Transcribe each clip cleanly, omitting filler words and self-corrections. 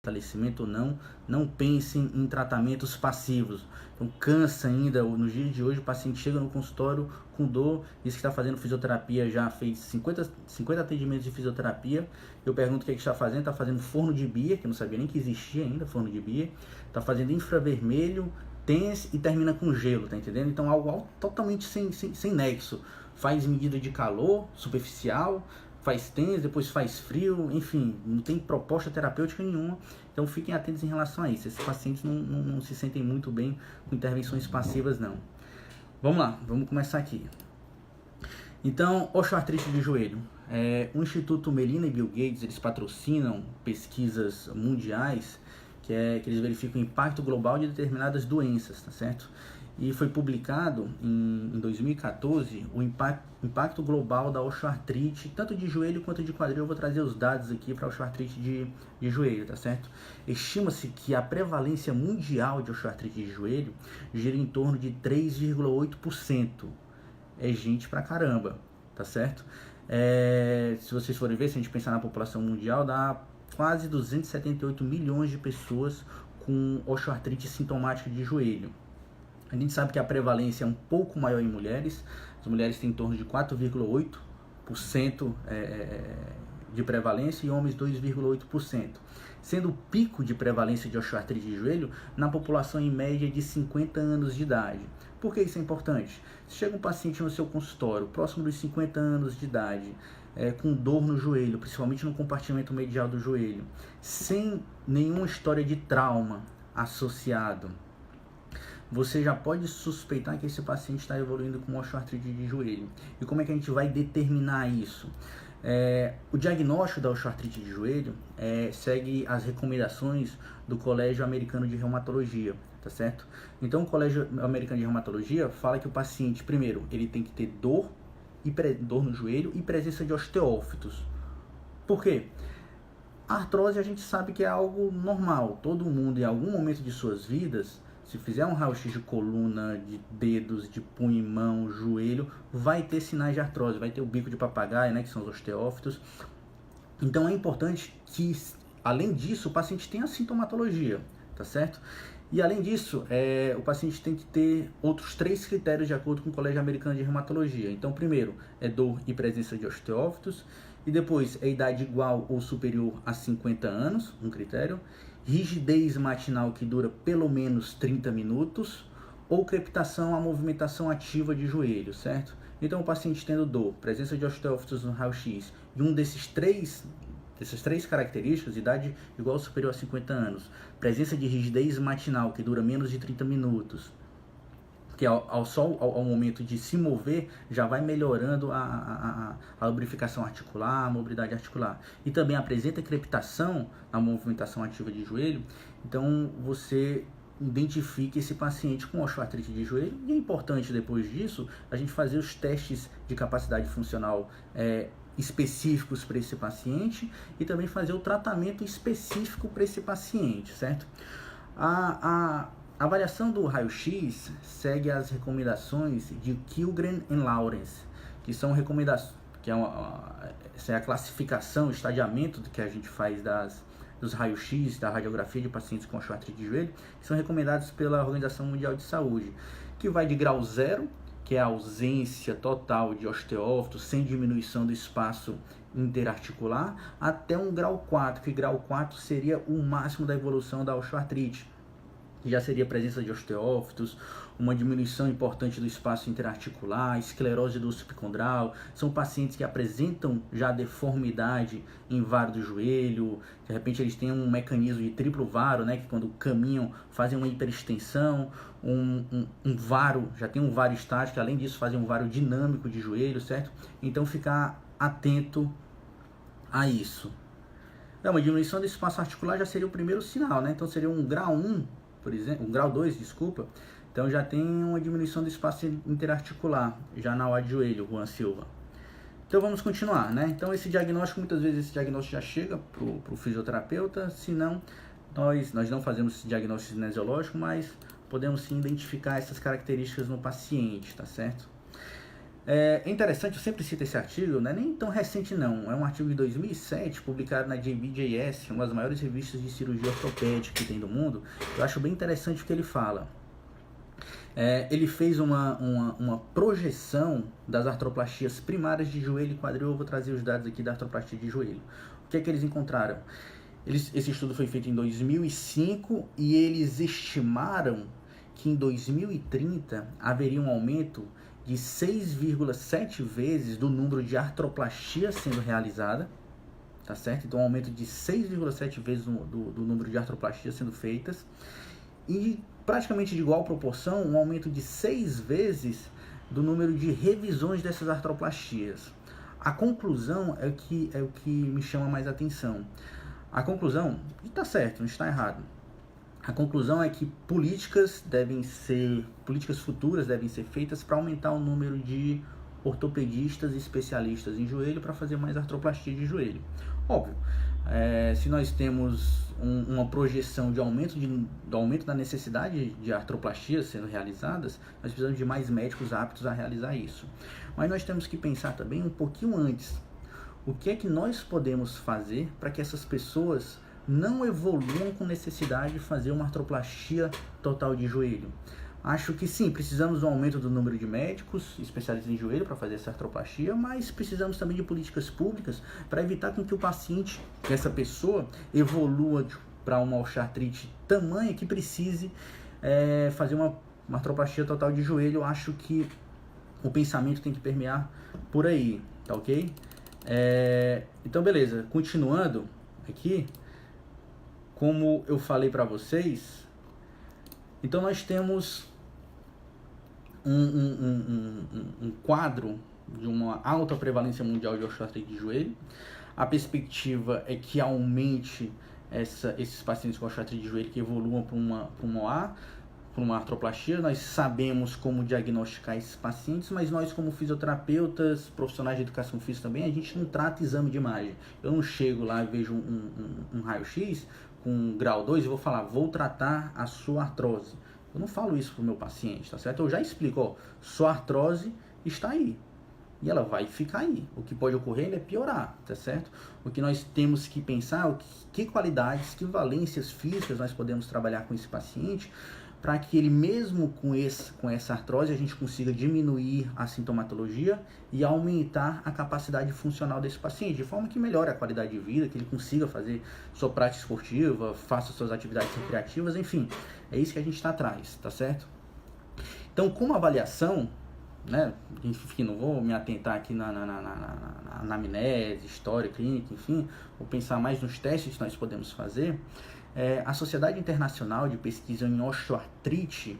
fortalecimento ou não, não pensem em tratamentos passivos. Então cansa ainda, nos dias de hoje o paciente chega no consultório com dor, diz que está fazendo fisioterapia, já fez 50 atendimentos de fisioterapia, eu pergunto o que está fazendo, está fazendo forno de Bier, que eu não sabia nem que existia ainda, forno de Bier, está fazendo infravermelho, TENS e termina com gelo, tá entendendo? Então algo totalmente sem nexo, faz medida de calor superficial, faz TENS, depois faz frio, enfim, não tem proposta terapêutica nenhuma. Então fiquem atentos em relação a isso. Esses pacientes não se sentem muito bem com intervenções passivas, não. Vamos lá, vamos começar aqui. Então, osteoartrite de joelho. O Instituto Melinda e Bill Gates, eles patrocinam pesquisas mundiais que eles verificam o impacto global de determinadas doenças, tá certo? E foi publicado em 2014 o impacto global da osteoartrite, tanto de joelho quanto de quadril. Eu vou trazer os dados aqui para a osteoartrite de joelho, tá certo? Estima-se que a prevalência mundial de osteoartrite de joelho gira em torno de 3,8%. É gente pra caramba, tá certo? Se vocês forem ver, se a gente pensar na população mundial, dá quase 278 milhões de pessoas com osteoartrite sintomática de joelho. A gente sabe que a prevalência é um pouco maior em mulheres. As mulheres têm em torno de 4,8% de prevalência e homens 2,8%. Sendo o pico de prevalência de osteoartrite de joelho na população em média de 50 anos de idade. Por que isso é importante? Se chega um paciente no seu consultório, próximo dos 50 anos de idade, com dor no joelho, principalmente no compartimento medial do joelho, sem nenhuma história de trauma associado, você já pode suspeitar que esse paciente está evoluindo com osteoartrite de joelho. E como é que a gente vai determinar isso? O diagnóstico da osteoartrite de joelho segue as recomendações do Colégio Americano de Reumatologia, tá certo? Então o Colégio Americano de Reumatologia fala que o paciente, primeiro, ele tem que ter dor no joelho e presença de osteófitos. Por quê? A artrose a gente sabe que é algo normal. Todo mundo em algum momento de suas vidas, se fizer um raio-x de coluna, de dedos, de punho, mão, joelho, vai ter sinais de artrose, vai ter o bico de papagaio, né, que são os osteófitos. Então é importante que, além disso, o paciente tenha a sintomatologia, tá certo? E além disso, o paciente tem que ter outros 3 critérios de acordo com o Colégio Americano de Reumatologia. Então, primeiro, é dor e presença de osteófitos. E depois, é idade igual ou superior a 50 anos, um critério. Rigidez matinal que dura pelo menos 30 minutos. Ou crepitação, a movimentação ativa de joelho, certo? Então, o paciente tendo dor, presença de osteófitos no raio-x e dessas três características, idade igual ou superior a 50 anos, presença de rigidez matinal que dura menos de 30 minutos, que ao momento de se mover já vai melhorando a lubrificação articular, a mobilidade articular, e também apresenta crepitação na movimentação ativa de joelho, então você identifique esse paciente com osteoartrite de joelho. E é importante, depois disso, a gente fazer os testes de capacidade funcional específicos para esse paciente e também fazer o tratamento específico para esse paciente, certo? A avaliação do raio-x segue as recomendações de Killgren e Lawrence, que são recomendações, essa é a classificação, o estadiamento que a gente faz dos raios-x, da radiografia de pacientes com osteoartrite de joelho, que são recomendados pela Organização Mundial de Saúde, que vai de grau 0, que é a ausência total de osteófitos, sem diminuição do espaço interarticular, até um grau 4, que grau 4 seria o máximo da evolução da osteoartrite, que já seria a presença de osteófitos, uma diminuição importante do espaço interarticular, esclerose do osso epicondral. São pacientes que apresentam já deformidade em varo do joelho, de repente eles têm um mecanismo de triplo varo, né, que quando caminham fazem uma hiperextensão, um varo, já tem um varo estático, além disso fazem um varo dinâmico de joelho, certo? Então ficar atento a isso. Uma diminuição do espaço articular já seria o primeiro sinal, né? Então seria um grau 1, por exemplo, um grau 2, desculpa. Então já tem uma diminuição do espaço interarticular, já na hora de joelho, Juan Silva. Então vamos continuar, né? Então esse diagnóstico, muitas vezes esse diagnóstico já chega pro fisioterapeuta, se não, nós não fazemos esse diagnóstico cinesiológico, mas podemos sim identificar essas características no paciente, tá certo? É interessante, eu sempre cito esse artigo, não é nem tão recente não, é um artigo de 2007, publicado na JBJS, uma das maiores revistas de cirurgia ortopédica que tem do mundo. Eu acho bem interessante o que ele fala. Ele fez uma projeção das artroplastias primárias de joelho e quadril. Eu vou trazer os dados aqui da artroplastia de joelho. O que é que eles encontraram? Esse estudo foi feito em 2005 e eles estimaram que em 2030 haveria um aumento de 6,7 vezes do número de artroplastias sendo realizada, tá certo? Então um aumento de 6,7 vezes do número de artroplastias sendo feitas, e praticamente de igual proporção, um aumento de 6 vezes do número de revisões dessas artroplastias. A conclusão é o que me chama mais atenção. A conclusão, e está certo, não está errado. A conclusão é que políticas futuras devem ser feitas para aumentar o número de ortopedistas e especialistas em joelho para fazer mais artroplastia de joelho. Óbvio, se nós temos uma projeção de do aumento da necessidade de artroplastias sendo realizadas, nós precisamos de mais médicos aptos a realizar isso. Mas nós temos que pensar também um pouquinho antes. O que é que nós podemos fazer para que essas pessoas não evoluam com necessidade de fazer uma artroplastia total de joelho? Acho que sim, precisamos de um aumento do número de médicos especialistas em joelho para fazer essa artroplastia, mas precisamos também de políticas públicas para evitar com que o paciente, que essa pessoa, evolua para uma osteoartrite tamanha que precise fazer uma artroplastia total de joelho. Eu acho que o pensamento tem que permear por aí, tá ok? Então, beleza, continuando aqui, como eu falei para vocês, então nós temos um quadro de uma alta prevalência mundial de osteoartrite de joelho. A perspectiva é que aumente esses pacientes com osteoartrite de joelho que evoluam para uma artroplastia. Nós sabemos como diagnosticar esses pacientes, mas nós, como fisioterapeutas, profissionais de educação física também, a gente não trata exame de imagem. Eu não chego lá e vejo um raio-x com grau 2 e vou falar, vou tratar a sua artrose. Eu não falo isso para o meu paciente, tá certo? Eu já explico, ó, sua artrose está aí. E ela vai ficar aí. O que pode ocorrer é piorar, tá certo? O que nós temos que pensar, que qualidades, que valências físicas nós podemos trabalhar com esse paciente, para que ele, mesmo com essa artrose, a gente consiga diminuir a sintomatologia e aumentar a capacidade funcional desse paciente, de forma que melhore a qualidade de vida, que ele consiga fazer sua prática esportiva, faça suas atividades recreativas, enfim, é isso que a gente está atrás, tá certo? Então, como avaliação, né, enfim, não vou me atentar aqui na anamnese, história clínica, enfim, vou pensar mais nos testes que nós podemos fazer. A Sociedade Internacional de Pesquisa em Osteoartrite,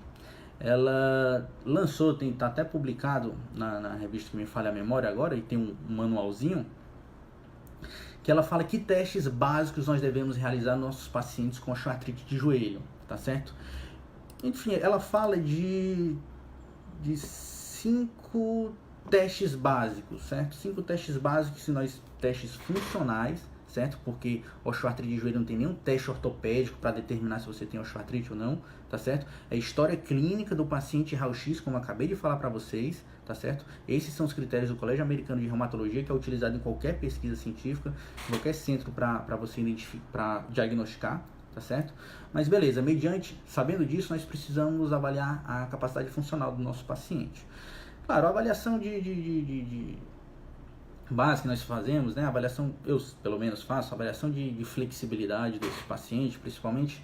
ela lançou, está até publicado na revista que me falha a memória agora, e tem um manualzinho, que ela fala que testes básicos nós devemos realizar nos nossos pacientes com osteoartrite de joelho, tá certo? Enfim, ela fala de 5 testes básicos, certo? 5 testes básicos, testes funcionais, certo? Porque osteoartrite de joelho não tem nenhum teste ortopédico para determinar se você tem osteoartrite ou não, tá certo? É história clínica do paciente, raio-x, como eu acabei de falar para vocês, tá certo? Esses são os critérios do Colégio Americano de Reumatologia, que é utilizado em qualquer pesquisa científica, em qualquer centro para você identificar, para diagnosticar, tá certo? Mas beleza, sabendo disso, nós precisamos avaliar a capacidade funcional do nosso paciente. Claro, a avaliação básica que nós fazemos, né? A avaliação, eu pelo menos faço, a avaliação de flexibilidade desse paciente, principalmente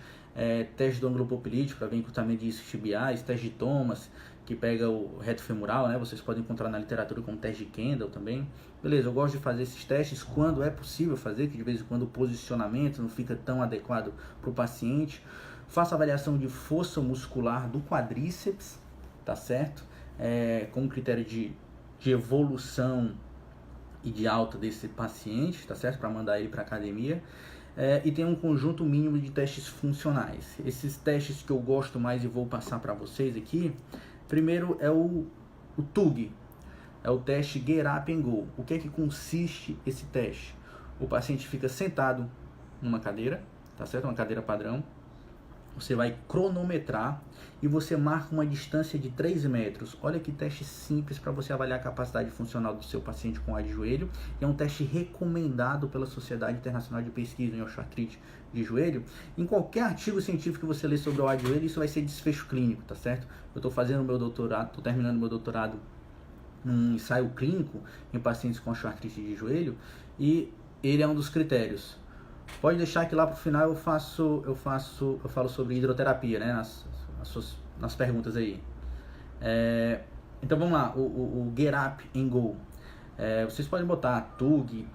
teste do ângulo popilítico para ver encurtamento de isquios tibiais, teste de Thomas, que pega o reto femoral, né? Vocês podem encontrar na literatura como teste de Kendall também. Beleza, eu gosto de fazer esses testes quando é possível fazer, que de vez em quando o posicionamento não fica tão adequado para o paciente. Faço avaliação de força muscular do quadríceps, tá certo? Com critério de evolução e de alta desse paciente, tá certo? Para mandar ele para academia. E tem um conjunto mínimo de testes funcionais. Esses testes que eu gosto mais e vou passar para vocês aqui. Primeiro é o TUG, é o teste Get Up and Go. O que é que consiste esse teste? O paciente fica sentado numa cadeira, tá certo? Uma cadeira padrão. você vai cronometrar e você marca uma distância de 3 metros. Olha que teste simples para você avaliar a capacidade funcional do seu paciente com A de joelho. É um teste recomendado pela Sociedade Internacional de Pesquisa em Osteoartrite de Joelho. Em qualquer artigo científico que você ler sobre o A de joelho, isso vai ser desfecho clínico, tá certo? Eu estou fazendo meu doutorado, estou terminando meu doutorado num ensaio clínico em pacientes com osteoartrite de joelho e ele é um dos critérios. Pode deixar que lá pro final eu falo sobre hidroterapia, né, nas perguntas aí. Então vamos lá, o Get Up and Go. Vocês podem botar TUG,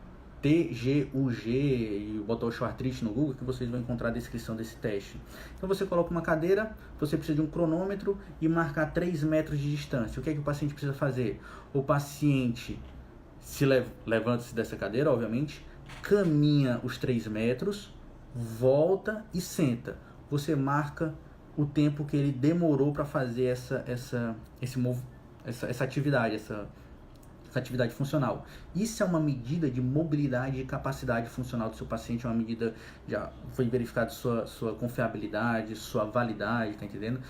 TGUG e botar osteoartrite no Google que vocês vão encontrar a descrição desse teste. Então você coloca uma cadeira, você precisa de um cronômetro e marcar 3 metros de distância. O que é que o paciente precisa fazer? O paciente levanta-se dessa cadeira, obviamente, caminha os 3 metros, volta e senta. Você marca o tempo que ele demorou para fazer essa atividade, essa atividade funcional. Isso é uma medida de mobilidade e capacidade funcional do seu paciente, é uma medida, já foi verificado sua confiabilidade, sua validade, tá entendendo?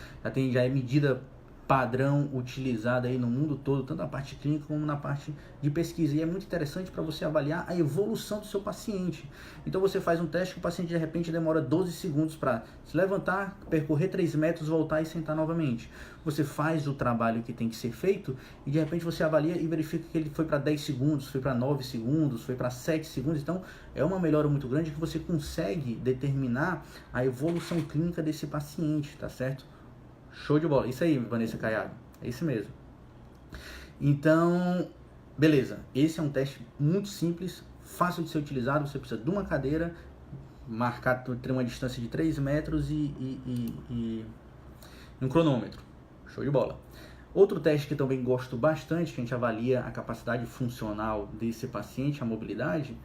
Já é medida padrão utilizada aí no mundo todo, tanto na parte clínica como na parte de pesquisa, e é muito interessante para você avaliar a evolução do seu paciente. Então você faz um teste que o paciente de repente demora 12 segundos para se levantar, percorrer 3 metros, voltar e sentar novamente. Você faz o trabalho que tem que ser feito e de repente você avalia e verifica que ele foi para 10 segundos, foi para 9 segundos, foi para 7 segundos, então é uma melhora muito grande que você consegue determinar a evolução clínica desse paciente, tá certo? Show de bola. Isso aí, Vanessa Caiado. É isso mesmo. Então, beleza. Esse é um teste muito simples, fácil de ser utilizado. Você precisa de uma cadeira, marcar ter uma distância de 3 metros e um cronômetro. Show de bola. Outro teste que também gosto bastante, que a gente avalia a capacidade funcional desse paciente, a mobilidade,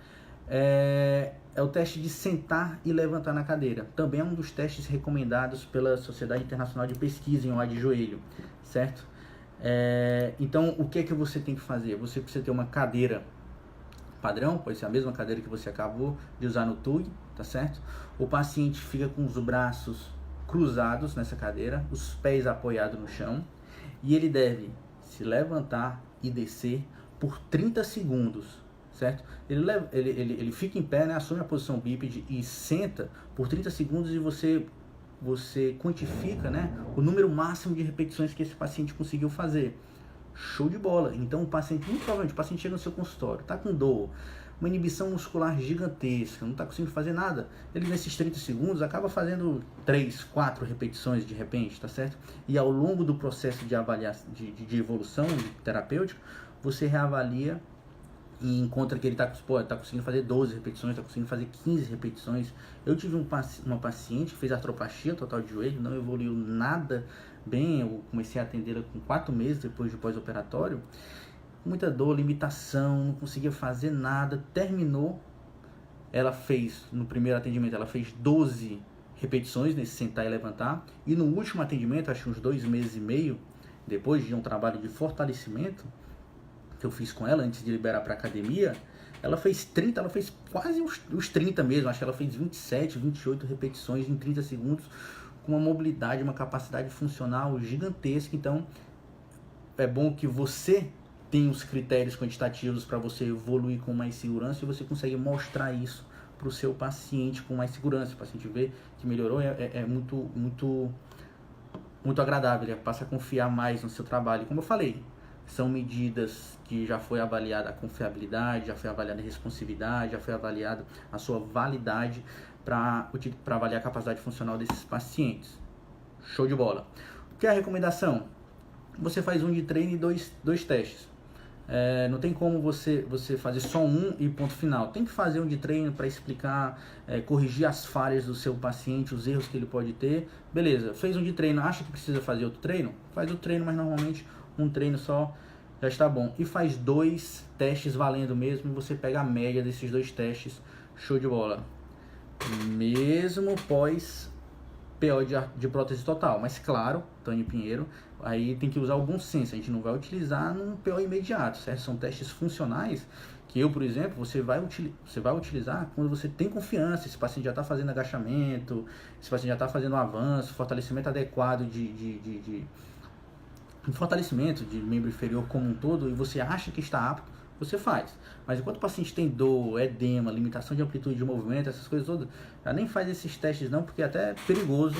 é o teste de sentar e levantar na cadeira. Também é um dos testes recomendados pela Sociedade Internacional de Pesquisa em OA de joelho, certo? Então, o que é que você tem que fazer? Você precisa ter uma cadeira padrão, pode ser a mesma cadeira que você acabou de usar no TUG, tá certo? O paciente fica com os braços cruzados nessa cadeira, os pés apoiados no chão, e ele deve se levantar e descer por 30 segundos, certo? Ele fica em pé, né, assume a posição bípede e senta por 30 segundos e você quantifica, né, o número máximo de repetições que esse paciente conseguiu fazer. Show de bola. Então o paciente, muito provavelmente, o paciente chega no seu consultório, tá com dor, uma inibição muscular gigantesca, não tá conseguindo fazer nada. Ele nesses 30 segundos acaba fazendo 3, 4 repetições de repente, tá certo? E ao longo do processo de avaliação, de evolução terapêutica, você reavalia e encontra que ele tá conseguindo fazer 12 repetições, tá conseguindo fazer 15 repetições. Eu tive uma paciente que fez artroplastia total de joelho, não evoluiu nada bem, eu comecei a atendê-la com 4 meses depois de pós-operatório, muita dor, limitação, não conseguia fazer nada, terminou, ela fez, no primeiro atendimento, ela fez 12 repetições nesse sentar e levantar, e no último atendimento, acho que uns 2 meses e meio, depois de um trabalho de fortalecimento, que eu fiz com ela antes de liberar para academia, ela fez 30, ela fez quase os 30 mesmo, acho que ela fez 27, 28 repetições em 30 segundos, com uma mobilidade, uma capacidade funcional gigantesca. Então, é bom que você tenha os critérios quantitativos para você evoluir com mais segurança e você consegue mostrar isso para o seu paciente com mais segurança. O paciente vê que melhorou, é muito agradável, ele passa a confiar mais no seu trabalho. Como eu falei, são medidas que já foi avaliada a confiabilidade, já foi avaliada a responsividade, já foi avaliada a sua validade para avaliar a capacidade funcional desses pacientes. Show de bola. O que é a recomendação? Você faz um de treino e dois testes. Não tem como você fazer só um e ponto final. Tem que fazer um de treino para explicar, corrigir as falhas do seu paciente, os erros que ele pode ter. Beleza, fez um de treino, acha que precisa fazer outro treino? Faz outro treino, mas normalmente um treino só já está bom. E faz 2 testes valendo mesmo, e você pega a média desses 2 testes. Show de bola. Mesmo pós PO de prótese total. Mas claro, Tony Pinheiro, aí tem que usar o bom senso, a gente não vai utilizar num PO imediato, certo? São testes funcionais que eu, por exemplo, você vai utilizar quando você tem confiança, esse paciente já está fazendo agachamento, esse paciente já está fazendo um avanço, fortalecimento adequado um fortalecimento de membro inferior como um todo, e você acha que está apto, você faz. Mas enquanto o paciente tem dor, edema, limitação de amplitude de movimento, essas coisas todas, já nem faz esses testes não, porque é até perigoso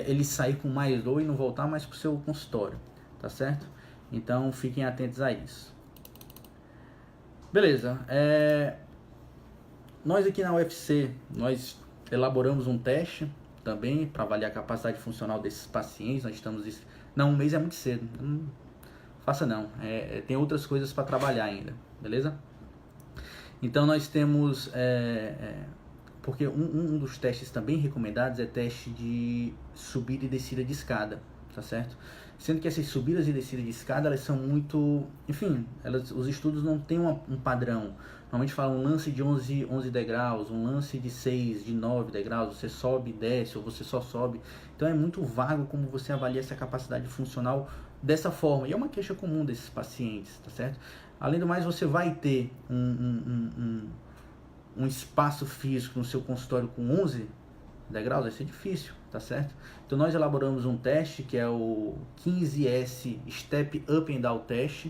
ele sair com mais dor e não voltar mais para o seu consultório, tá certo? Então fiquem atentos a isso. Beleza, nós aqui na UFC, nós elaboramos um teste também para avaliar a capacidade funcional desses pacientes. Nós estamos... Não, um mês é muito cedo, não faça não, tem outras coisas para trabalhar ainda, beleza? Então nós temos, porque um dos testes também recomendados é teste de subida e descida de escada, tá certo? Sendo que essas subidas e descidas de escada, elas são muito, enfim, os estudos não têm um padrão. Normalmente falam um lance de 11 degraus, um lance de 6, de 9 degraus, você sobe e desce, ou você só sobe. Então é muito vago como você avalia essa capacidade funcional dessa forma. E é uma queixa comum desses pacientes, tá certo? Além do mais, você vai ter um espaço físico no seu consultório com 11 degraus, vai ser difícil, tá certo? Então nós elaboramos um teste que é o 15S Step Up and Down Test.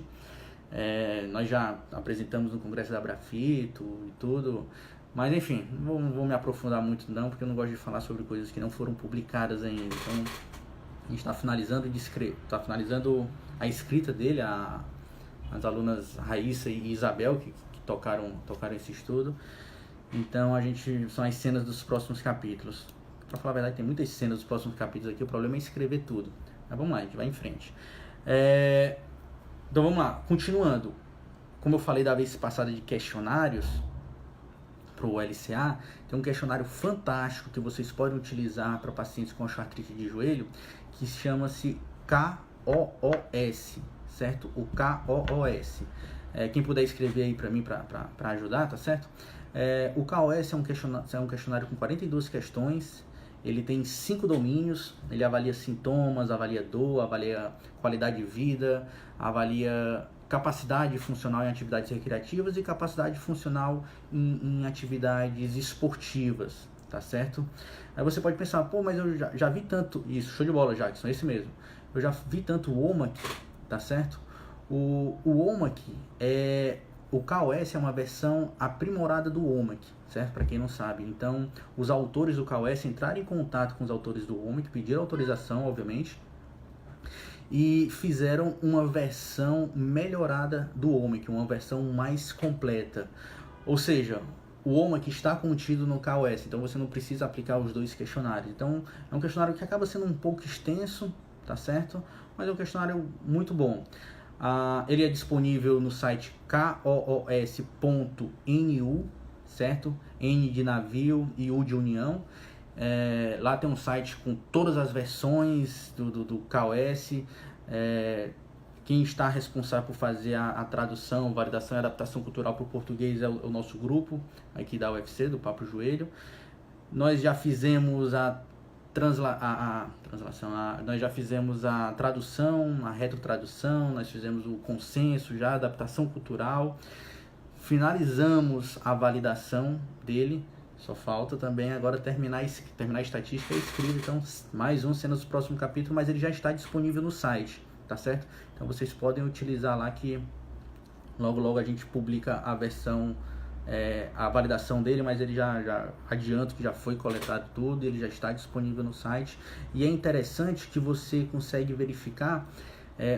Nós já apresentamos no congresso da Brafito e tudo, mas enfim, não vou me aprofundar muito não, porque eu não gosto de falar sobre coisas que não foram publicadas ainda. Então a gente está finalizando a escrita dele, as alunas Raíssa e Isabel que tocaram esse estudo. Então são as cenas dos próximos capítulos. Pra falar a verdade, tem muitas cenas dos próximos capítulos aqui, o problema é escrever tudo. Mas vamos lá, a gente vai em frente. Então vamos lá, continuando. Como eu falei da vez passada de questionários para o LCA, tem um questionário fantástico que vocês podem utilizar para pacientes com artrite de joelho, que chama-se KOOS, certo? O KOOS. Quem puder escrever aí para mim para ajudar, tá certo? O KOS é um questionário com 42 questões. Ele tem 5 domínios. Ele avalia sintomas, avalia dor, avalia qualidade de vida, avalia capacidade funcional em atividades recreativas e capacidade funcional em atividades esportivas, tá certo? Aí você pode pensar, pô, mas eu já vi tanto isso. Show de bola, Jackson, esse mesmo. Eu já vi tanto o OMAC, tá certo? O OMAC o KOS é uma versão aprimorada do OMAC, certo? Para quem não sabe. Então, os autores do KOS entraram em contato com os autores do OMAC, pediram autorização, obviamente, e fizeram uma versão melhorada do OMAC, uma versão mais completa. Ou seja, o OMAC está contido no KOS, então você não precisa aplicar os dois questionários. Então, é um questionário que acaba sendo um pouco extenso, tá certo? Mas é um questionário muito bom. Ele é disponível no site koos.nu, certo? N de navio e U de união. Lá tem um site com todas as versões do KOS. Quem está responsável por fazer a tradução, validação e adaptação cultural para o português é o nosso grupo aqui da UFC, do Papo Joelho. Nós já fizemos nós já fizemos a tradução, a retrotradução, nós fizemos o consenso já, adaptação cultural, finalizamos a validação dele, só falta também agora terminar a estatística escrita, então mais um sendo o próximo capítulo, mas ele já está disponível no site, tá certo? Então vocês podem utilizar lá que logo a gente publica a versão, a validação dele, mas ele já adianto que já foi coletado tudo, ele já está disponível no site. E é interessante que você consegue verificar,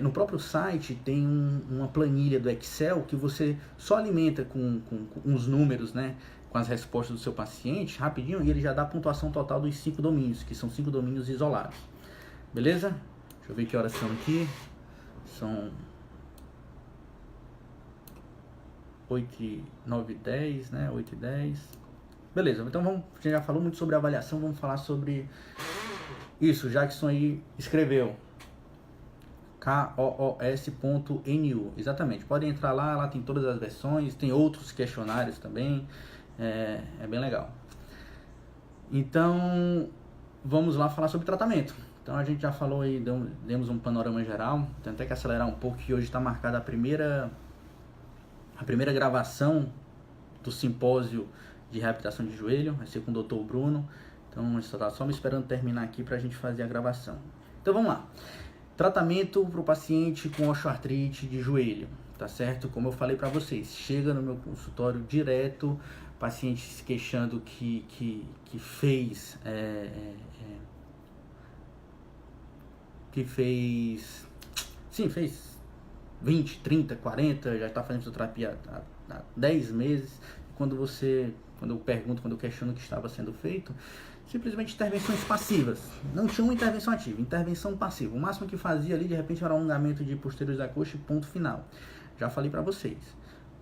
no próprio site tem uma planilha do Excel que você só alimenta com uns números, né, com as respostas do seu paciente, rapidinho, e ele já dá a pontuação total dos 5 domínios, que são 5 domínios isolados. Beleza? Deixa eu ver que horas são aqui. São 8, 9, 10, né? 8 e 10. Beleza, então a gente já falou muito sobre avaliação, vamos falar sobre isso. Jackson aí escreveu koos.nu, exatamente. Podem entrar lá tem todas as versões, tem outros questionários também, é bem legal. Então, vamos lá falar sobre tratamento. Então a gente já falou aí, demos um panorama geral, tem até que acelerar um pouco, que hoje está marcada a primeira gravação do simpósio de reabilitação de joelho, vai ser com o Dr. Bruno. Então está só me esperando terminar aqui para a gente fazer a gravação. Então vamos lá. Tratamento para o paciente com osteoartrite de joelho, tá certo? Como eu falei para vocês, chega no meu consultório direto, paciente se queixando que fez 20, 30, 40, já está fazendo fisioterapia há 10 meses. Quando eu questiono o que estava sendo feito, simplesmente intervenções passivas. Não tinha uma intervenção ativa, intervenção passiva. O máximo que fazia ali, de repente, era um alongamento de posteriores da coxa e ponto final. Já falei para vocês.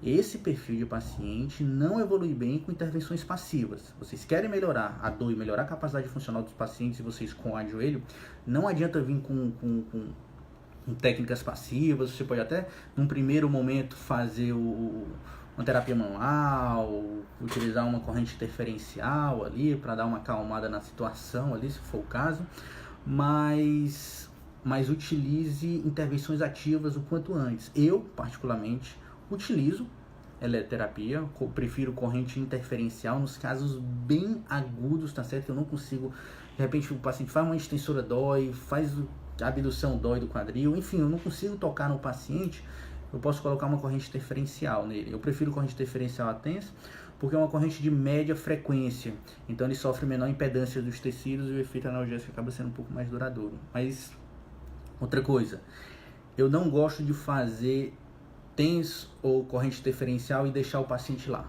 Esse perfil de paciente não evolui bem com intervenções passivas. Vocês querem melhorar a dor e melhorar a capacidade funcional dos pacientes e vocês com a de joelho, não adianta vir com técnicas passivas. Você pode até, num primeiro momento, fazer uma terapia manual, utilizar uma corrente interferencial ali para dar uma acalmada na situação ali, se for o caso, mas utilize intervenções ativas o quanto antes. Eu, particularmente, utilizo eletroterapia, prefiro corrente interferencial nos casos bem agudos, tá certo? Eu não consigo, de repente o paciente faz uma extensora, dói, faz a abdução, dói do quadril, enfim, eu não consigo tocar no paciente. Eu posso colocar uma corrente interferencial nele. Eu prefiro corrente interferencial atensa, porque é uma corrente de média frequência. Então ele sofre menor impedância dos tecidos e o efeito analgésico acaba sendo um pouco mais duradouro. Mas, outra coisa, eu não gosto de fazer TENS ou corrente interferencial e deixar o paciente lá,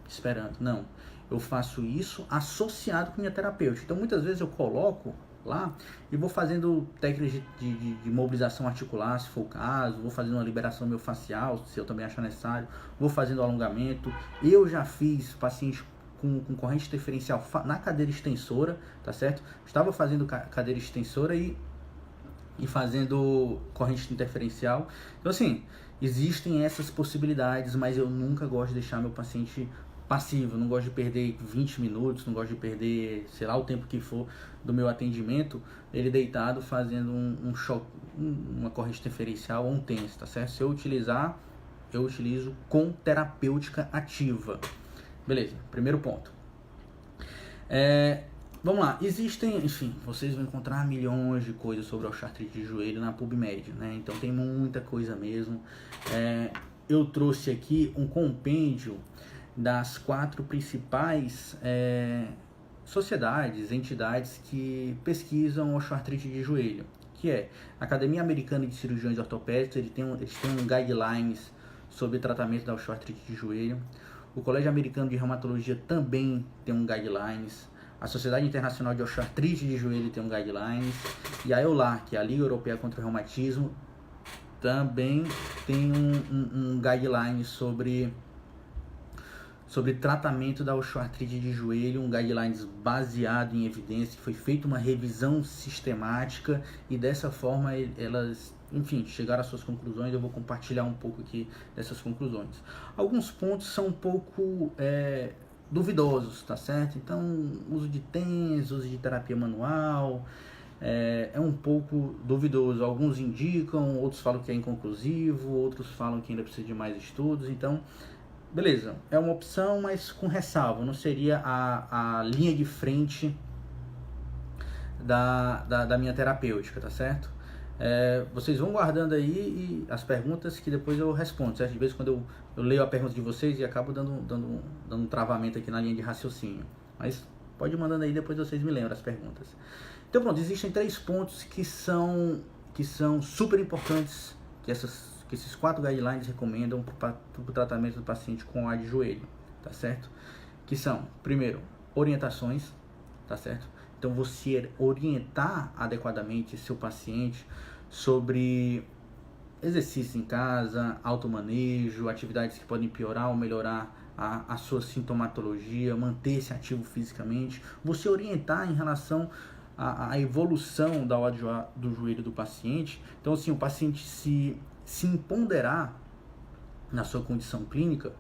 esperando. Não. Eu faço isso associado com minha terapêutica. Então muitas vezes eu coloco lá e vou fazendo técnicas de mobilização articular, se for o caso, vou fazendo uma liberação miofascial, se eu também achar necessário, vou fazendo alongamento. Eu já fiz paciente com corrente interferencial na cadeira extensora, tá certo? Estava fazendo cadeira extensora e fazendo corrente interferencial. Então assim, existem essas possibilidades, mas eu nunca gosto de deixar meu paciente passivo, não gosto de perder 20 minutos, não gosto de perder, sei lá, o tempo que for do meu atendimento, ele deitado fazendo um choque, uma corrente interferencial ou um TENS, tá certo? Se eu utilizar, eu utilizo com terapêutica ativa. Beleza, primeiro ponto. Vamos lá, existem, enfim, vocês vão encontrar milhões de coisas sobre osteoartrite de joelho na PubMed, né? Então tem muita coisa mesmo. Eu trouxe aqui um compêndio das 4 principais sociedades, entidades que pesquisam osteoartrite de joelho, que é a Academia Americana de Cirurgiões Ortopédicos. Eles têm um guidelines sobre tratamento da osteoartrite de joelho. O Colégio Americano de Reumatologia também tem um guidelines. A Sociedade Internacional de Osteoartrite de Joelho tem um guidelines. E a EULAR, que é a Liga Europeia contra o Reumatismo, também tem um guideline sobre tratamento da osteoartrite de joelho, um guidelines baseado em evidência, que foi feita uma revisão sistemática e dessa forma elas, enfim, chegaram às suas conclusões. Eu vou compartilhar um pouco aqui dessas conclusões. Alguns pontos são um pouco duvidosos, tá certo? Então, uso de TENS, uso de terapia manual, é um pouco duvidoso. Alguns indicam, outros falam que é inconclusivo, outros falam que ainda precisa de mais estudos. Então, beleza, é uma opção, mas com ressalva, não seria a linha de frente da minha terapêutica, tá certo? Vocês vão guardando aí as perguntas que depois eu respondo, certo? De vez em quando eu leio a pergunta de vocês e acabo dando um travamento aqui na linha de raciocínio, mas pode ir mandando aí, depois vocês me lembram as perguntas. Então pronto, existem 3 pontos que são super importantes, que esses 4 guidelines recomendam para o tratamento do paciente com A de joelho, tá certo? Que são, primeiro, orientações, tá certo? Então você orientar adequadamente seu paciente sobre exercício em casa, automanejo, atividades que podem piorar ou melhorar a sua sintomatologia, manter-se ativo fisicamente, você orientar em relação à evolução da ordem do joelho do paciente. Então assim, o paciente se empoderar na sua condição clínica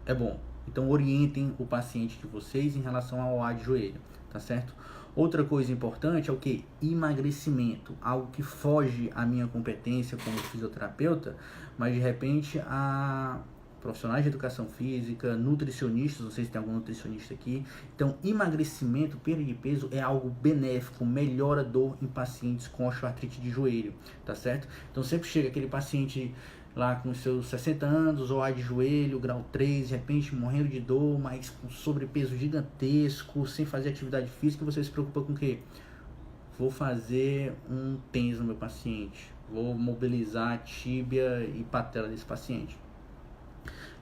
é bom. Então orientem o paciente de vocês em relação ao A de joelho, tá certo? Outra coisa importante é o que? Emagrecimento, algo que foge à minha competência como fisioterapeuta, mas de repente a profissionais de educação física, nutricionistas, não sei se tem algum nutricionista aqui. Então, emagrecimento, perda de peso é algo benéfico, melhora dor em pacientes com osteoartrite de joelho, tá certo? Então, sempre chega aquele paciente lá com seus 60 anos, OA de joelho, grau 3, de repente morrendo de dor, mas com sobrepeso gigantesco, sem fazer atividade física, você se preocupa com o quê? Vou fazer um TENS no meu paciente, vou mobilizar a tíbia e patela desse paciente.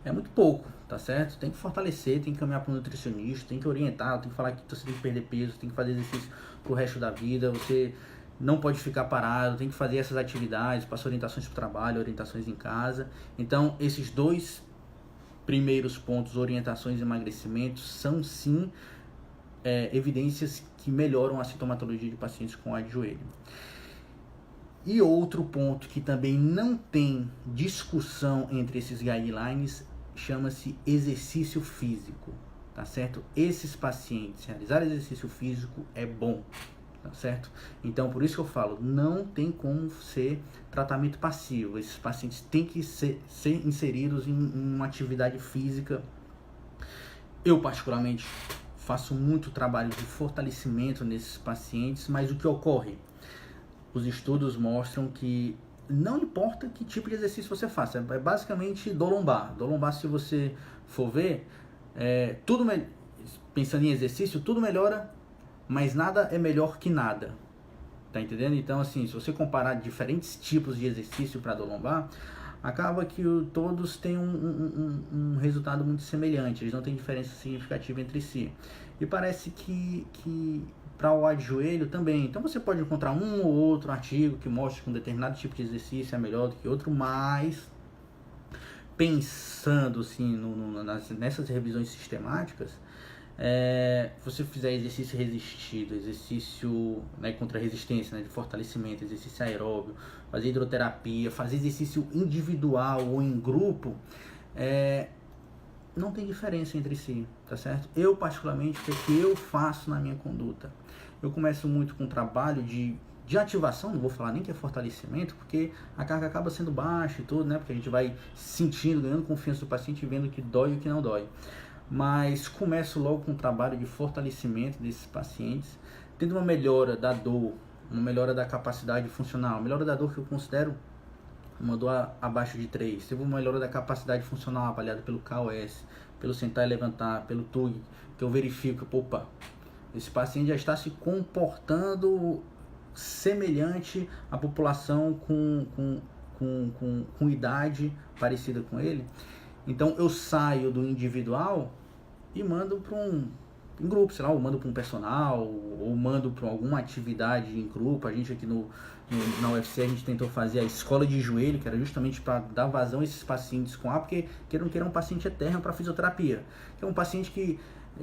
É muito pouco, tá certo? Tem que fortalecer, tem que caminhar para um nutricionista, tem que orientar, tem que falar que você tem que perder peso, tem que fazer exercício pro resto da vida, você não pode ficar parado, tem que fazer essas atividades, passa orientações para o trabalho, orientações em casa. Então, esses dois primeiros pontos, orientações e emagrecimento, são sim evidências que melhoram a sintomatologia de pacientes com OA de joelho. E outro ponto que também não tem discussão entre esses guidelines chama-se exercício físico, tá certo? Esses pacientes, realizar exercício físico é bom, tá certo? Então, por isso que eu falo, não tem como ser tratamento passivo. Esses pacientes têm que ser inseridos em uma atividade física. Eu, particularmente, faço muito trabalho de fortalecimento nesses pacientes, mas o que ocorre? Os estudos mostram que não importa que tipo de exercício você faça, é basicamente dor lombar. Dor lombar, se você for ver, pensando em exercício, tudo melhora, mas nada é melhor que nada. Tá entendendo? Então, assim, se você comparar diferentes tipos de exercício para dor lombar, acaba que todos têm um resultado muito semelhante, eles não têm diferença significativa entre si. E parece que para o OA de joelho também. Então você pode encontrar um ou outro artigo que mostre que um determinado tipo de exercício é melhor do que outro, mas pensando assim, nessas revisões sistemáticas, se você fizer exercício resistido, exercício contra resistência, de fortalecimento, exercício aeróbio, fazer hidroterapia, fazer exercício individual ou em grupo, não tem diferença entre si, tá certo? Eu, particularmente, o que eu faço na minha conduta? Eu começo muito com trabalho de ativação, não vou falar nem que é fortalecimento, porque a carga acaba sendo baixa e tudo, né? Porque a gente vai sentindo, ganhando confiança do paciente, vendo o que dói e o que não dói. Mas começo logo com um trabalho de fortalecimento desses pacientes, tendo uma melhora da dor, uma melhora da capacidade funcional, uma melhora da dor que eu considero uma dor abaixo de 3, teve uma melhora da capacidade funcional avaliada pelo KOS, pelo sentar e levantar, pelo TUG, que eu verifico, opa, esse paciente já está se comportando semelhante à população com idade parecida com ele. Então eu saio do individual e mando para em grupo, sei lá, ou mando para um personal, ou mando para alguma atividade em grupo. A gente aqui na UFC a gente tentou fazer a escola de joelho, que era justamente para dar vazão a esses pacientes com A, porque queiram um paciente eterno para fisioterapia. Que é um paciente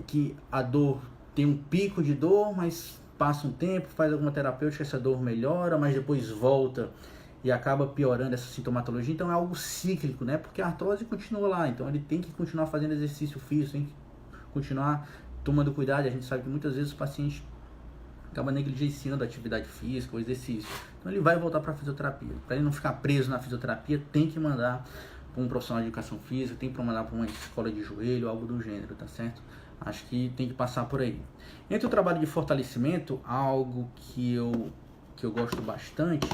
que a dor tem um pico de dor, mas passa um tempo, faz alguma terapêutica, essa dor melhora, mas depois volta e acaba piorando essa sintomatologia. Então é algo cíclico, né? Porque a artrose continua lá, então ele tem que continuar fazendo exercício físico, tem que continuar tomando cuidado. A gente sabe que muitas vezes o paciente acaba negligenciando a atividade física, o exercício. Então ele vai voltar para a fisioterapia. Para ele não ficar preso na fisioterapia, tem que mandar para um profissional de educação física, tem que mandar para uma escola de joelho, algo do gênero, tá certo? Acho que tem que passar por aí. Entre o trabalho de fortalecimento, algo que eu gosto bastante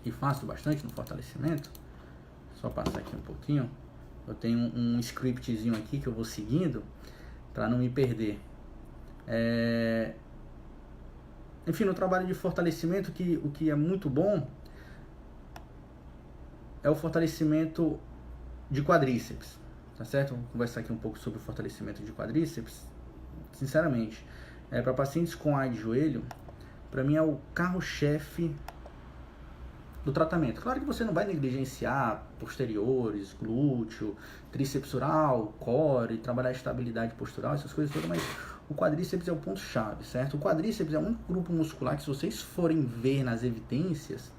e faço bastante no fortalecimento, só passar aqui um pouquinho, eu tenho um scriptzinho aqui que eu vou seguindo para não me perder. Enfim, no trabalho de fortalecimento, o que é muito bom é o fortalecimento de quadríceps, tá certo? Vamos conversar aqui um pouco sobre o fortalecimento de quadríceps. Sinceramente, para pacientes com OA de joelho, para mim é o carro-chefe do tratamento. Claro que você não vai negligenciar posteriores, glúteo, tríceps oral, core, trabalhar a estabilidade postural, essas coisas todas, mas o quadríceps é o ponto-chave, certo? O quadríceps é o único grupo muscular que, se vocês forem ver nas evidências,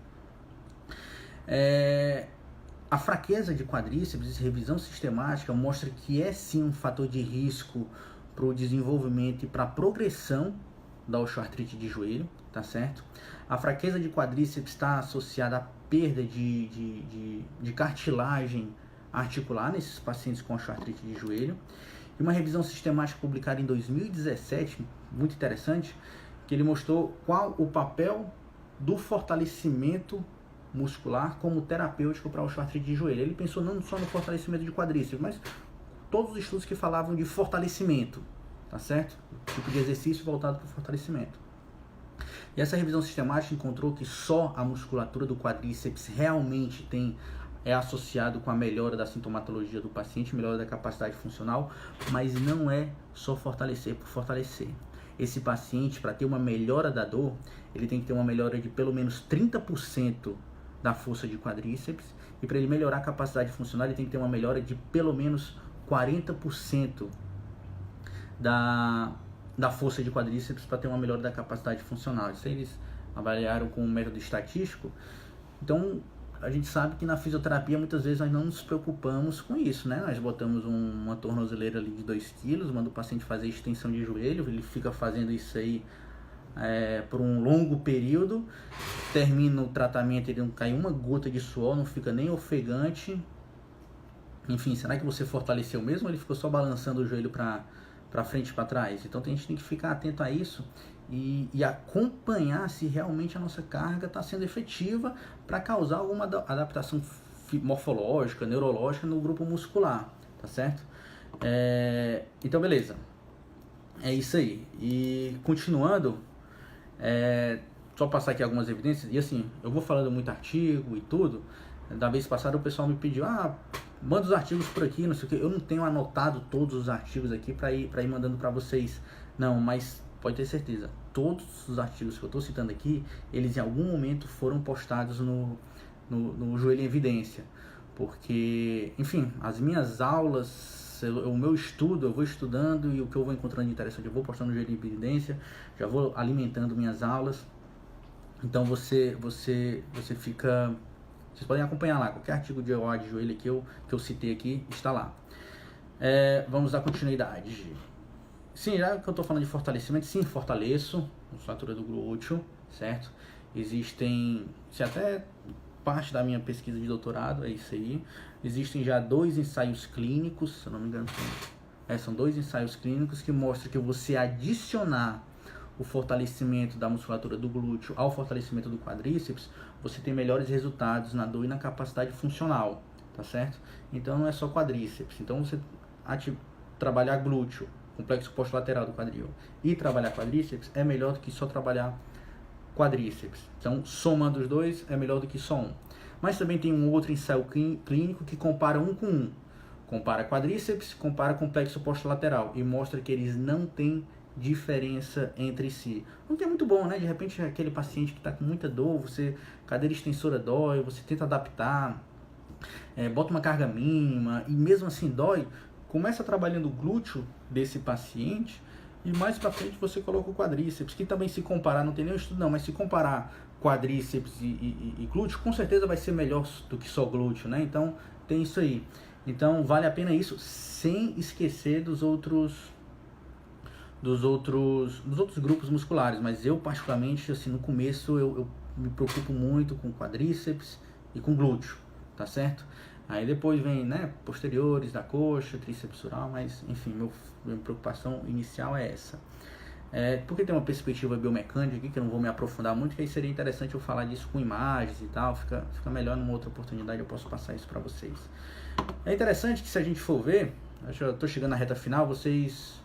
a fraqueza de quadríceps, revisão sistemática, mostra que é sim um fator de risco para o desenvolvimento e para a progressão da osteoartrite de joelho, tá certo? A fraqueza de quadríceps está associada à perda de cartilagem articular nesses pacientes com osteoartrite de joelho. E uma revisão sistemática publicada em 2017, muito interessante, que ele mostrou qual o papel do fortalecimento muscular como terapêutico para a osteoartrite de joelho. Ele pensou não só no fortalecimento de quadríceps, mas todos os estudos que falavam de fortalecimento, tá certo? Tipo de exercício voltado para o fortalecimento. E essa revisão sistemática encontrou que só a musculatura do quadríceps realmente é associado com a melhora da sintomatologia do paciente, melhora da capacidade funcional, mas não é só fortalecer por fortalecer. Esse paciente, para ter uma melhora da dor, ele tem que ter uma melhora de pelo menos 30% da força de quadríceps, e para ele melhorar a capacidade funcional, ele tem que ter uma melhora de pelo menos 40% da força de quadríceps para ter uma melhora da capacidade funcional. Isso aí eles avaliaram com um método estatístico. Então, a gente sabe que na fisioterapia muitas vezes nós não nos preocupamos com isso, né? Nós botamos uma tornozeleira ali de 2 kg, manda o paciente fazer extensão de joelho, ele fica fazendo isso aí por um longo período, termina o tratamento, ele não cai uma gota de suor, não fica nem ofegante. Enfim, será que você fortaleceu mesmo ou ele ficou só balançando o joelho para frente e para trás? Então a gente tem que ficar atento a isso e acompanhar se realmente a nossa carga está sendo efetiva para causar alguma adaptação morfológica, neurológica no grupo muscular, tá certo? Então beleza, é isso aí. E continuando, só passar aqui algumas evidências, e assim, eu vou falando muito artigo e tudo. Da vez passada o pessoal me pediu, manda os artigos por aqui, não sei o que. Eu não tenho anotado todos os artigos aqui para ir mandando para vocês, não, mas pode ter certeza, todos os artigos que eu estou citando aqui, eles em algum momento foram postados no Joelho em Evidência, porque, enfim, as minhas aulas, o meu estudo, eu vou estudando e o que eu vou encontrando de interessante eu vou postando no Joelho em Evidência, já vou alimentando minhas aulas. Então você fica... Vocês podem acompanhar lá, qualquer artigo de OA de joelho que eu citei aqui está lá. Vamos dar continuidade. Sim, já que eu estou falando de fortalecimento, sim, fortaleço a musculatura do glúteo, certo? Existem, isso é até parte da minha pesquisa de doutorado, é isso aí. Existem já 2 ensaios clínicos, se eu não me engano, são 2 ensaios clínicos que mostram que você adicionar o fortalecimento da musculatura do glúteo ao fortalecimento do quadríceps, você tem melhores resultados na dor e na capacidade funcional, tá certo? Então não é só quadríceps, então você trabalhar glúteo, complexo postolateral do quadril, e trabalhar quadríceps é melhor do que só trabalhar quadríceps. Então, somando os dois é melhor do que só um. Mas também tem um outro ensaio clínico que compara um com um. Compara quadríceps, compara complexo postolateral e mostra que eles não têm diferença entre si. O que é muito bom, né? De repente, aquele paciente que está com muita dor, cadeira extensora dói, você tenta adaptar, bota uma carga mínima e mesmo assim dói, começa trabalhando o glúteo desse paciente e mais para frente você coloca o quadríceps, que também se comparar, não tem nenhum estudo não, mas se comparar quadríceps e glúteo, com certeza vai ser melhor do que só glúteo, né? Então tem isso aí. Então vale a pena isso, sem esquecer dos outros grupos musculares, mas eu particularmente, assim, no começo eu me preocupo muito com quadríceps e com glúteo, tá certo? Aí depois vem, né, posteriores da coxa, tríceps sural, mas enfim, minha preocupação inicial é essa. Porque tem uma perspectiva biomecânica aqui que eu não vou me aprofundar muito, que aí seria interessante eu falar disso com imagens e tal, fica melhor numa outra oportunidade, eu posso passar isso para vocês. É interessante que se a gente for ver, eu tô chegando na reta final, vocês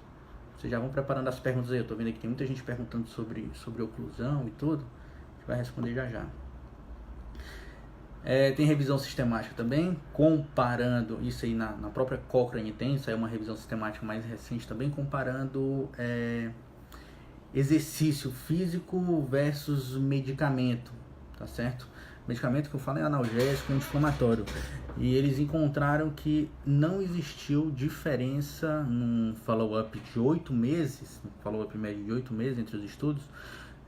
já vão preparando as perguntas aí, eu tô vendo que tem muita gente perguntando sobre oclusão e tudo, a gente vai responder já já. Tem revisão sistemática também, comparando, isso aí na própria Cochrane tem, isso aí é uma revisão sistemática mais recente também, comparando exercício físico versus medicamento, tá certo? Medicamento que eu falo é analgésico, anti-inflamatório. E eles encontraram que não existiu diferença num follow-up de 8 meses, um follow-up médio de 8 meses entre os estudos,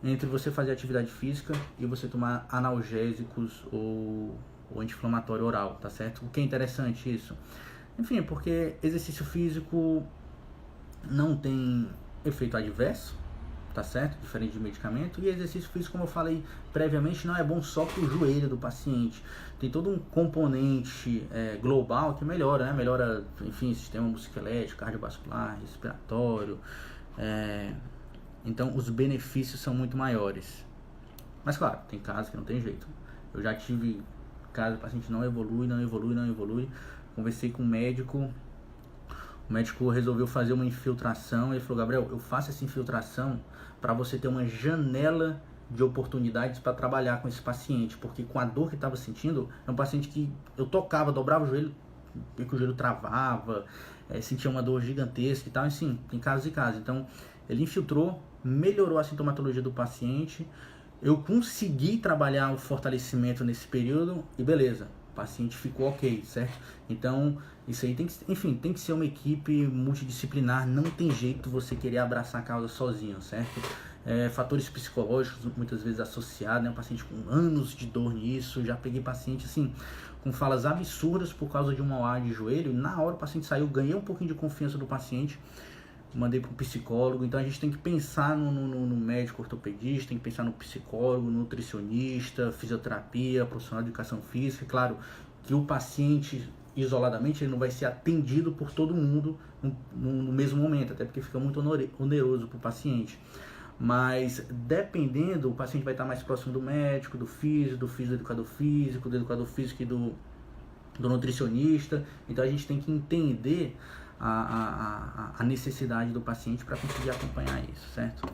entre você fazer atividade física e você tomar analgésicos ou anti-inflamatório oral, tá certo? O que é interessante isso? Enfim, porque exercício físico não tem efeito adverso, tá certo? Diferente de medicamento. E exercício físico, como eu falei previamente, não é bom só para o joelho do paciente. Tem todo um componente global que melhora, né? Melhora, enfim, sistema musculoesquelético, cardiovascular, respiratório. Então, os benefícios são muito maiores. Mas, claro, tem casos que não tem jeito. Eu já tive casos, o paciente não evolui. Conversei com o médico resolveu fazer uma infiltração. Ele falou: Gabriel, eu faço essa infiltração para você ter uma janela de oportunidades para trabalhar com esse paciente, porque com a dor que estava sentindo, é um paciente que eu tocava, dobrava o joelho, e que o joelho travava, sentia uma dor gigantesca e tal, assim, tem casos e casos. Então, ele infiltrou, melhorou a sintomatologia do paciente, eu consegui trabalhar o fortalecimento nesse período e beleza, o paciente ficou ok, certo? Então, isso aí tem que ser uma equipe multidisciplinar, não tem jeito você querer abraçar a causa sozinho, certo? Fatores psicológicos muitas vezes associados, né? Um paciente com anos de dor nisso, já peguei paciente assim, com falas absurdas por causa de uma OA de joelho, na hora o paciente saiu, ganhei um pouquinho de confiança do paciente, mandei para o psicólogo. Então a gente tem que pensar no médico ortopedista, tem que pensar no psicólogo, nutricionista, fisioterapia, profissional de educação física. Claro que o paciente isoladamente ele não vai ser atendido por todo mundo no mesmo momento, até porque fica muito oneroso para o paciente. Mas dependendo, o paciente vai estar mais próximo do médico, do físico do educador físico e do nutricionista. Então a gente tem que entender a necessidade do paciente para conseguir acompanhar isso, certo?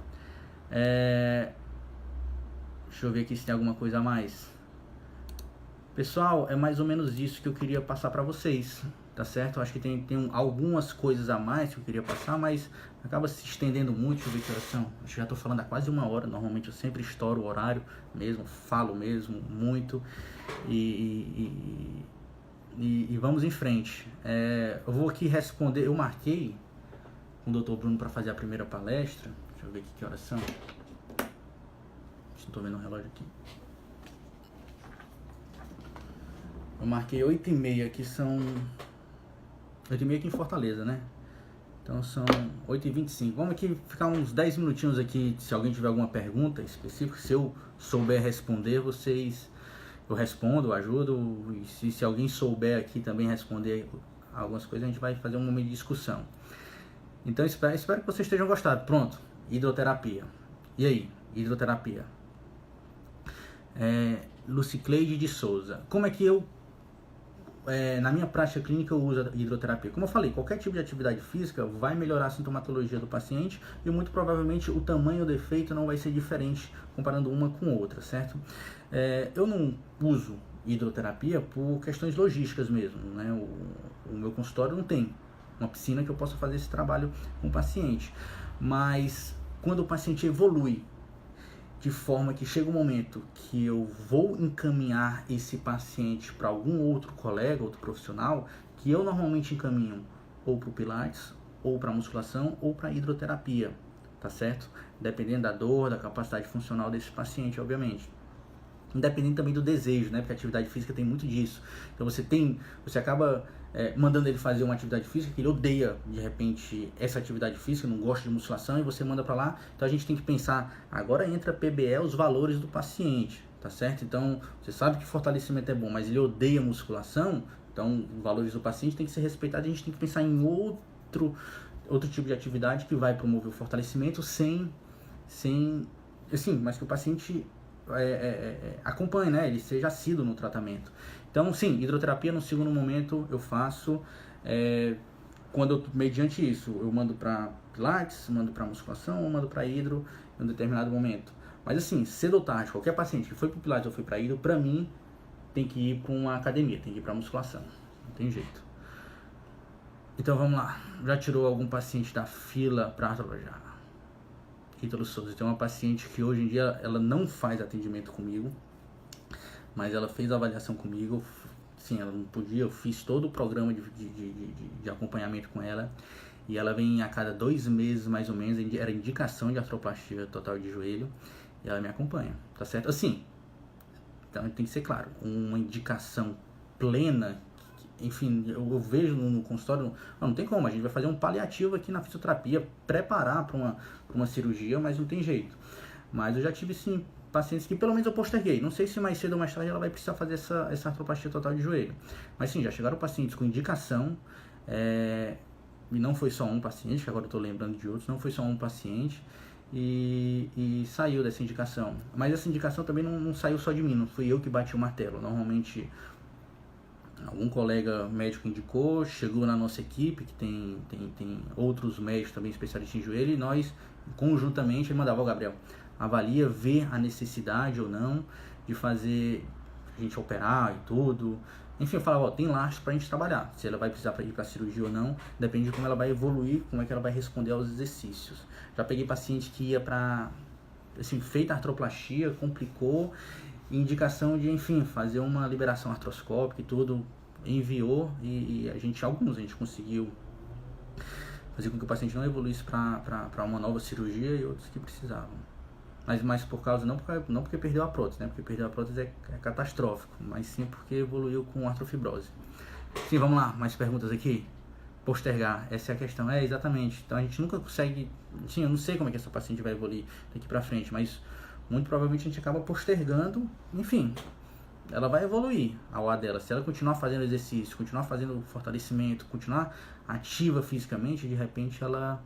Deixa eu ver aqui se tem alguma coisa a mais. Pessoal, é mais ou menos isso que eu queria passar para vocês, tá certo? Eu acho que tem algumas coisas a mais que eu queria passar, mas acaba se estendendo muito. Deixa eu ver que oração. Acho que já estou falando há quase 1 hora. Normalmente eu sempre estouro o horário mesmo, falo mesmo muito e vamos em frente. Eu vou aqui responder. Eu marquei com o Dr. Bruno para fazer a primeira palestra. Deixa eu ver aqui que horas são. Não estou vendo o relógio aqui. Eu marquei 8h30, que são 8h30 aqui em Fortaleza, né? Então são 8h25. Vamos aqui ficar uns 10 minutinhos aqui. Se alguém tiver alguma pergunta específica, se eu souber responder, eu respondo, eu ajudo. E se alguém souber aqui também responder algumas coisas, a gente vai fazer um momento de discussão. Então espero que vocês tenham gostado. Pronto, hidroterapia. E aí, hidroterapia? Lucicleide de Souza. Como é que eu, na minha prática clínica, eu uso a hidroterapia? Como eu falei, qualquer tipo de atividade física vai melhorar a sintomatologia do paciente e muito provavelmente o tamanho do efeito não vai ser diferente comparando uma com outra, certo? Eu não uso hidroterapia por questões logísticas mesmo, né? O meu consultório não tem uma piscina que eu possa fazer esse trabalho com o paciente, mas quando o paciente evolui de forma que chega um momento que eu vou encaminhar esse paciente para algum outro colega, outro profissional, que eu normalmente encaminho ou para o Pilates, ou para a musculação, ou para a hidroterapia, tá certo? Dependendo da dor, da capacidade funcional desse paciente, obviamente. Independente também do desejo, né? Porque a atividade física tem muito disso. Então você acaba mandando ele fazer uma atividade física que ele odeia, de repente, essa atividade física, não gosta de musculação, e você manda para lá. Então a gente tem que pensar, agora entra PBE, os valores do paciente, tá certo? Então você sabe que fortalecimento é bom, mas ele odeia musculação, então os valores do paciente tem que ser respeitados. A gente tem que pensar em outro tipo de atividade que vai promover o fortalecimento sem assim, mas que o paciente acompanhe, né? Ele seja assíduo no tratamento. Então, sim, hidroterapia no segundo momento eu faço quando mediante isso eu mando para Pilates, mando para musculação ou mando para hidro em um determinado momento. Mas assim, cedo ou tarde, qualquer paciente que foi para Pilates ou foi para hidro, para mim tem que ir para uma academia, tem que ir para musculação, não tem jeito. Então vamos lá, já tirou algum paciente da fila para já? Ítalo Souza, tem uma paciente que hoje em dia ela não faz atendimento comigo, mas ela fez a avaliação comigo. Sim, ela não podia, eu fiz todo o programa de acompanhamento com ela, e ela vem a cada 2 meses mais ou menos, era indicação de artroplastia total de joelho, e ela me acompanha, tá certo? Assim, então tem que ser claro, uma indicação plena enfim, eu vejo no consultório, não tem como, a gente vai fazer um paliativo aqui na fisioterapia, preparar para uma cirurgia, mas não tem jeito. Mas eu já tive, sim, pacientes que pelo menos eu posterguei. Não sei se mais cedo ou mais tarde ela vai precisar fazer essa artroplastia total de joelho. Mas sim, já chegaram pacientes com indicação, e não foi só um paciente, que agora eu estou lembrando de outros, não foi só um paciente, e saiu dessa indicação. Mas essa indicação também não saiu só de mim, não fui eu que bati o martelo. Normalmente algum colega médico indicou, chegou na nossa equipe, que tem outros médicos também especialistas em joelho, e nós conjuntamente mandava: Gabriel, avalia, vê a necessidade ou não de fazer a gente operar e tudo. Enfim, eu falava: tem lastro pra gente trabalhar, se ela vai precisar ir pra cirurgia ou não, depende de como ela vai evoluir, como é que ela vai responder aos exercícios. Já peguei paciente que ia pra, assim, feita a artroplastia, complicou, indicação de, enfim, fazer uma liberação artroscópica e tudo, enviou, e alguns a gente conseguiu fazer com que o paciente não evoluísse para uma nova cirurgia, e outros que precisavam. Mas por causa, não porque perdeu a prótese, né? Porque perder a prótese é catastrófico, mas sim porque evoluiu com artrofibrose. Sim, vamos lá, mais perguntas aqui? Postergar, essa é a questão. Exatamente. Então a gente nunca consegue, sim, eu não sei como é que essa paciente vai evoluir daqui para frente, mas muito provavelmente a gente acaba postergando. Enfim, ela vai evoluir a OA dela. Se ela continuar fazendo exercício, continuar fazendo fortalecimento, continuar ativa fisicamente, de repente ela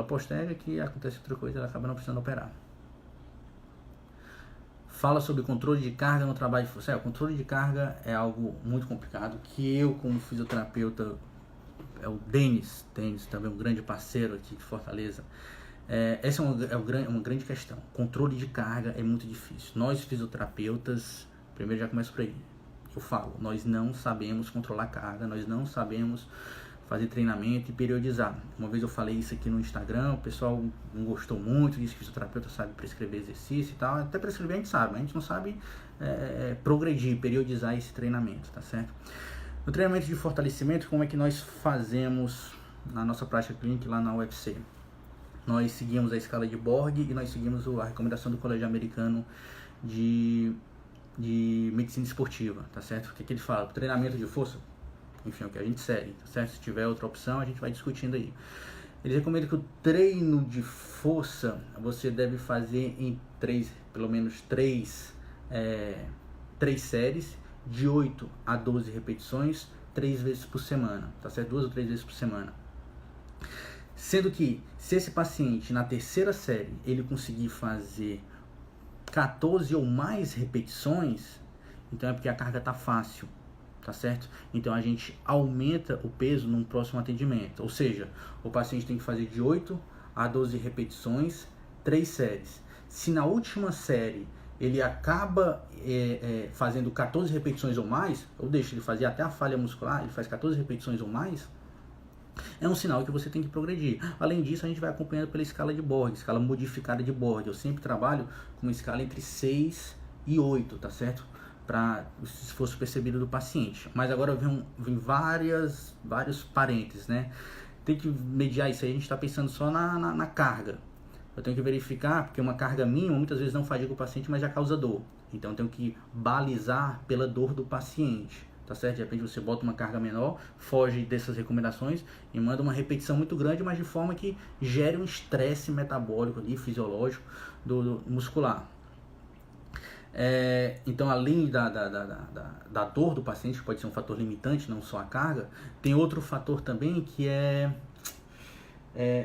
posterga, que acontece outra coisa, ela acaba não precisando operar. Fala sobre controle de carga no trabalho de força. O controle de carga é algo muito complicado, que eu, como fisioterapeuta, o Denis também um grande parceiro aqui de Fortaleza, essa é uma grande questão. Controle de carga é muito difícil. Nós fisioterapeutas, primeiro já começo por aí, eu falo, nós não sabemos controlar carga, nós não sabemos fazer treinamento e periodizar. Uma vez eu falei isso aqui no Instagram, o pessoal não gostou muito, disse que o fisioterapeuta sabe prescrever exercício e tal. Até prescrever a gente sabe, mas a gente não sabe progredir, periodizar esse treinamento, tá certo? No treinamento de fortalecimento, como é que nós fazemos na nossa prática clínica lá na UFC? Nós seguimos a escala de Borg e nós seguimos a recomendação do Colégio Americano de Medicina Esportiva, tá certo? O que ele fala? Treinamento de força, enfim, é o que a gente segue, tá certo? Se tiver outra opção, a gente vai discutindo aí. Eles recomendam que o treino de força você deve fazer em pelo menos três séries de 8 a 12 repetições, 3 vezes por semana, tá certo? 2 ou 3 vezes por semana. Sendo que, se esse paciente na terceira série ele conseguir fazer 14 ou mais repetições, então é porque a carga tá fácil, tá certo? Então a gente aumenta o peso num próximo atendimento, ou seja, o paciente tem que fazer de 8 a 12 repetições, 3 séries. Se na última série ele acaba fazendo 14 repetições ou mais, ou deixa ele fazer até a falha muscular, ele faz 14 repetições ou mais, é um sinal que você tem que progredir. Além disso, a gente vai acompanhando pela escala de Borg, escala modificada de Borg. Eu sempre trabalho com uma escala entre 6 e 8, tá certo? Para se fosse percebido do paciente. Mas agora vem vários parênteses, né? Tem que mediar isso aí, a gente está pensando só na carga. Eu tenho que verificar, porque uma carga mínima muitas vezes não fadiga o paciente, mas já causa dor. Então eu tenho que balizar pela dor do paciente, tá certo? De repente você bota uma carga menor, foge dessas recomendações e manda uma repetição muito grande, mas de forma que gere um estresse metabólico ali, fisiológico do muscular. Então, além da dor do paciente, que pode ser um fator limitante, não só a carga, tem outro fator também que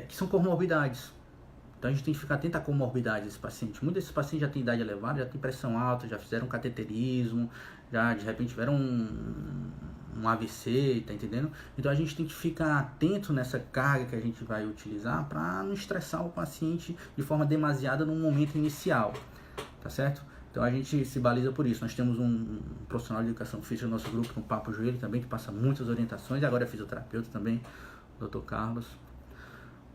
que são comorbidades. Então a gente tem que ficar atento à comorbidade desse paciente. Muitos desses pacientes já têm idade elevada, já têm pressão alta, já fizeram cateterismo, já de repente tiveram um AVC, tá entendendo? Então a gente tem que ficar atento nessa carga que a gente vai utilizar para não estressar o paciente de forma demasiada no momento inicial, tá certo? Então a gente se baliza por isso. Nós temos um profissional de educação física no nosso grupo, com o Papo Joelho também, que passa muitas orientações, e agora é fisioterapeuta também, o Dr. Carlos.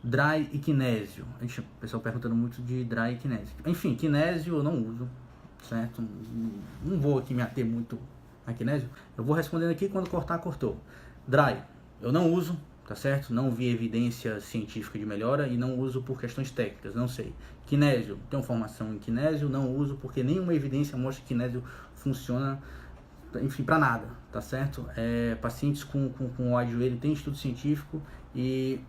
Dry e kinésio. O pessoal perguntando muito de dry e kinésio. Enfim, kinésio eu não uso, certo? Não vou aqui me ater muito a kinésio. Eu vou respondendo aqui, quando cortar, cortou. Dry, eu não uso, tá certo? Não vi evidência científica de melhora e não uso por questões técnicas, não sei. Kinésio, tenho formação em kinésio, não uso porque nenhuma evidência mostra que kinésio funciona enfim, para nada, tá certo? Pacientes com O de joelho tem estudo científico e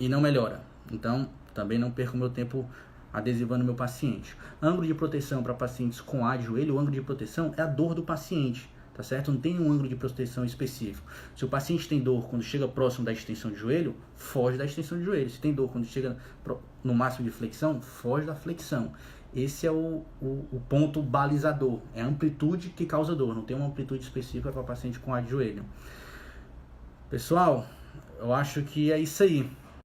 não melhora. Então, também não perco meu tempo adesivando meu paciente. Ângulo de proteção para pacientes com A de joelho, o ângulo de proteção é a dor do paciente, tá certo? Não tem um ângulo de proteção específico. Se o paciente tem dor quando chega próximo da extensão de joelho, foge da extensão de joelho. Se tem dor quando chega no máximo de flexão, foge da flexão. Esse é o ponto balizador, é a amplitude que causa dor, não tem uma amplitude específica para paciente com A de joelho. Pessoal, eu acho que é isso aí.